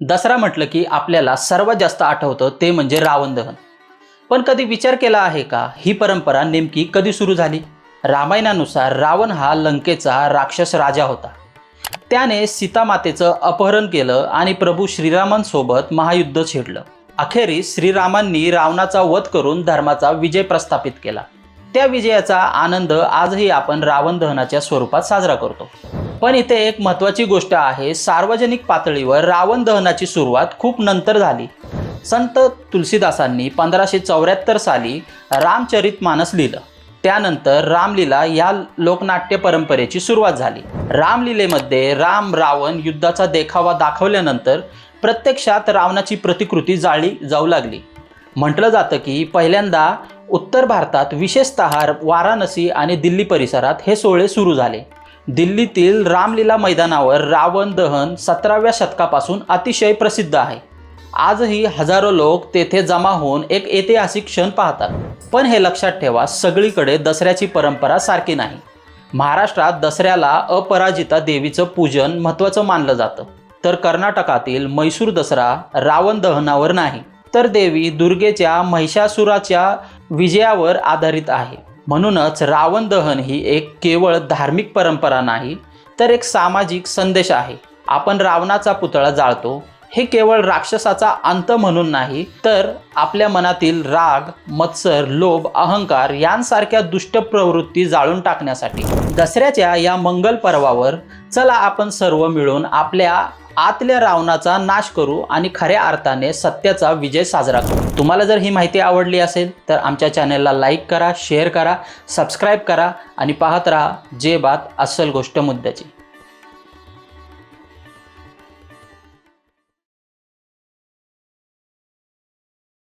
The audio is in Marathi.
दसरा म्हटलं की आपल्याला सर्वात जास्त आठवतं ते म्हणजे रावण दहन। पण कधी विचार केला आहे का ही परंपरा नेमकी कधी सुरू झाली? रामायणानुसार रावण हा लंकेचा राक्षस राजा होता। त्याने सीता मातेचं अपहरण केलं आणि प्रभू श्रीरामांसोबत महायुद्ध छेडलं। अखेरीस श्रीरामांनी रावणाचा वध करून धर्माचा विजय प्रस्थापित केला। त्या विजयाचा आनंद आजही आपण रावण दहनाच्या स्वरूपात साजरा करतो। पण इथे एक महत्त्वाची गोष्ट आहे, सार्वजनिक पातळीवर रावण दहनाची सुरुवात खूप नंतर झाली। संत तुलसीदासांनी 1574 साली रामचरितमानस लिहिलं। त्यानंतर रामलीला या लोकनाट्य परंपरेची सुरुवात झाली। रामलीलेमध्ये राम रावण युद्धाचा देखावा दाखवल्यानंतर प्रत्यक्षात रावणाची प्रतिकृती जाळली जाऊ लागली। म्हटलं जातं की पहिल्यांदा उत्तर भारतात, विशेषतः वाराणसी आणि दिल्ली परिसरात हे सोहळे सुरू झाले। दिल्लीतील रामलीला मैदानावर रावण दहन 17व्या शतकापासून अतिशय प्रसिद्ध आहे। आजही हजारो लोक तेथे जमा होऊन एक ऐतिहासिक क्षण पाहतात। पण हे लक्षात ठेवा, सगळीकडे दसऱ्याची परंपरा सारखी नाही। महाराष्ट्रात दसऱ्याला अपराजिता देवीचं पूजन महत्त्वाचं मानलं जातं, तर कर्नाटकातील मैसूर दसरा रावण दहनावर नाही, तर देवी दुर्गेच्या महिषासुराच्या विजयावर आधारित आहे। म्हणूनच रावण दहन ही एक केवळ धार्मिक परंपरा नाही, तर एक सामाजिक संदेश आहे। आपण रावणाचा पुतळा जाळतो हे केवळ राक्षसाचा अंत म्हणून नाही, तर आपल्या मनातील राग, मत्सर, लोभ, अहंकार यांसारख्या दुष्ट प्रवृत्ती जाळून टाकण्यासाठी। दसऱ्याच्या या मंगल पर्वावर चला आपण सर्व मिळून आपल्या आतल्या रावणाचा नाश करू आणि खऱ्या अर्थाने सत्याचा विजय साजरा करू। तुम्हाला जर ही माहिती आवडली असेल तर आमच्या चॅनलला लाईक करा, शेअर करा, सबस्क्राईब करा आणि पाहत राहा जे बात अस्सल गोष्ट मुद्द्याची।